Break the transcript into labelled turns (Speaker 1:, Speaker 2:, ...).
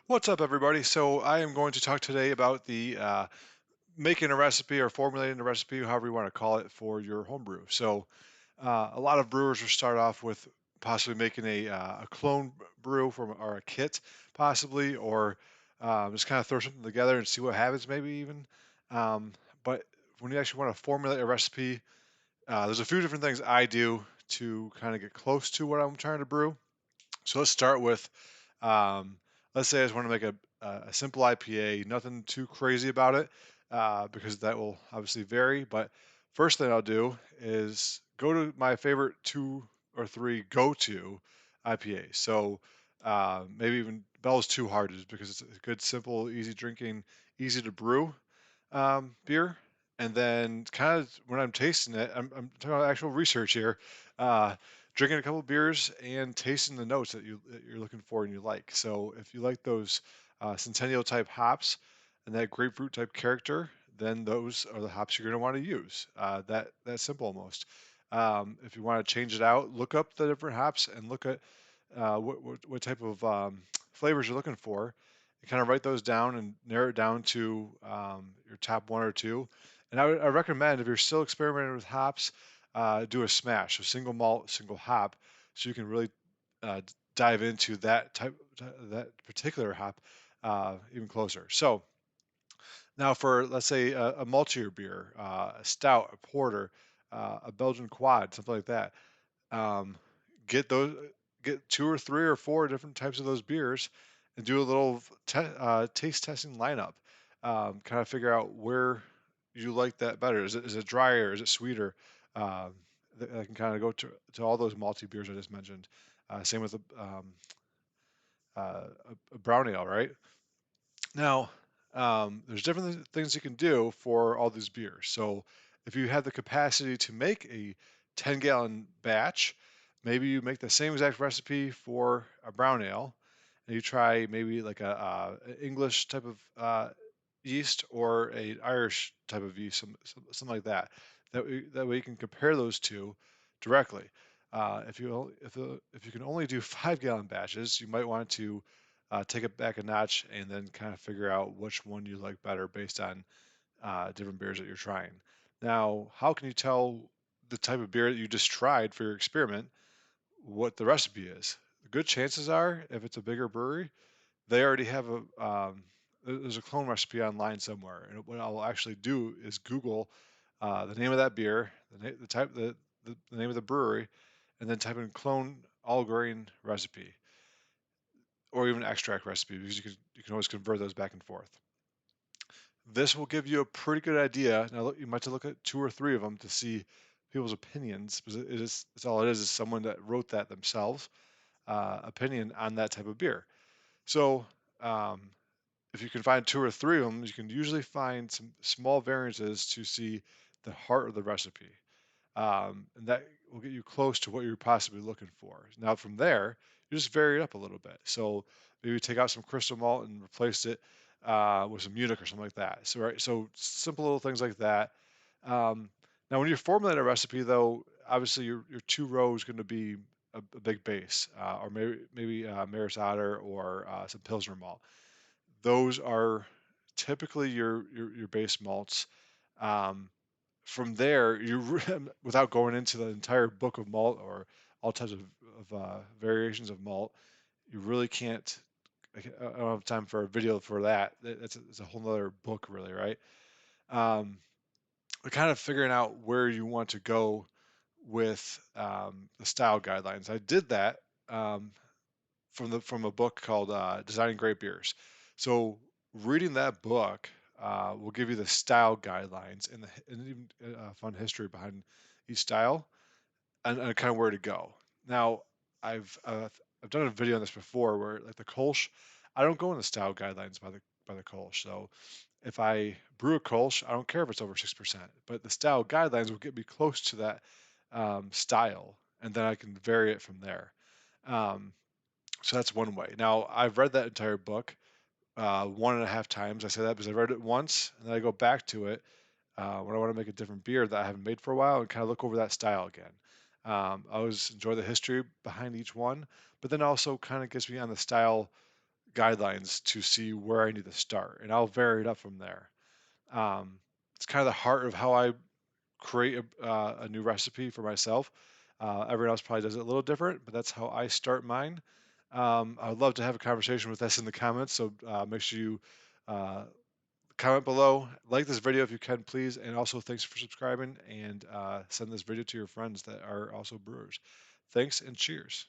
Speaker 1: What's up, everybody? So I am going to talk today about the making a recipe or formulating a recipe, however you want to call it, for your homebrew. So a lot of brewers will start off with possibly making a clone brew from or a kit, possibly, or just kind of throw something together and see what happens, maybe even. Um, but when you actually want to formulate a recipe, there's a few different things I do to kind of get close to what I'm trying to brew. So let's start with, um, let's say I just want to make a simple IPA, nothing too crazy about it, because that will obviously vary. But first thing I'll do is go to my favorite two or three go-to IPAs. So maybe even Bell's Two Hearted because it's a good, simple, easy drinking, easy to brew beer. And then kind of when I'm tasting it, I'm talking about actual research here. Uh, Drinking a couple beers and tasting the notes that you're looking for and you like. So if you like those Centennial type hops and that grapefruit type character, then those are the hops you're going to want to use. That simple almost. If you want to change it out, look up the different hops and look at what type of flavors you're looking for. And kind of write those down and narrow it down to your top one or two. And I recommend if you're still experimenting with hops, do a smash, a single malt, single hop, so you can really dive into that particular hop even closer. So now for let's say a maltier beer, a stout, a porter, a Belgian quad, something like that. Um, get those, get two or three or four different types of those beers, and do a little taste testing lineup. Kind of figure out where you like that better. Is it drier? Is it sweeter? Um, I can kind of go to all those malty beers I just mentioned. Same with a brown ale, right? Now, there's different things you can do for all these beers. So, if you have the capacity to make a 10-gallon batch, maybe you make the same exact recipe for a brown ale, and you try maybe like a English type of yeast or a Irish type of yeast, something like that. That way you can compare those two directly. If you can only do 5-gallon batches, you might want to take it back a notch and then kind of figure out which one you like better based on different beers that you're trying. Now, how can you tell the type of beer that you just tried for your experiment what the recipe is? The good chances are, if it's a bigger brewery, they already have there's a clone recipe online somewhere. And what I'll actually do is Google the name of that beer, the type, the name of the brewery, and then type in clone all grain recipe or even extract recipe because you can always convert those back and forth. This will give you a pretty good idea. Now you might have to look at two or three of them to see people's opinions because it's all it is someone that wrote that themselves opinion on that type of beer. So um, if you can find two or three of them, you can usually find some small variances to see the heart of the recipe. And that will get you close to what you're possibly looking for. Now, from there, you just vary it up a little bit. So maybe take out some crystal malt and replace it with some Munich or something like that. So, right, so simple little things like that. Um, Now, when you formulate a recipe, though, obviously your two rows going to be a big base, or maybe Maris Otter or some Pilsner malt. Those are typically your base malts. Um, from there, without going into the entire book of malt or all types of variations of malt, you really can't. I don't have time for a video for that. It's a whole other book, really, right? Um, but kind of figuring out where you want to go with the style guidelines. I did that um, from a book called Designing Great Beers. So reading that book will give you the style guidelines and even fun history behind each style and kind of where to go. Now, I've uh, I've done a video on this before where like the Kolsch, I don't go in the style guidelines by the Kolsch. So if I brew a Kolsch, I don't care if it's over 6%, but the style guidelines will get me close to that style, and then I can vary it from there. Um, so that's one way. Now, I've read that entire book one and a half times. I say that because I read it once, and then I go back to it when I want to make a different beer that I haven't made for a while and kind of look over that style again. I always enjoy the history behind each one, but then also kind of gets me on the style guidelines to see where I need to start, and I'll vary it up from there. Um, it's kind of the heart of how I create a new recipe for myself. Everyone else probably does it a little different, but that's how I start mine. I would love to have a conversation with us in the comments, so make sure you uh, comment below, like this video if you can, please, and also thanks for subscribing, and send this video to your friends that are also brewers. Thanks and cheers.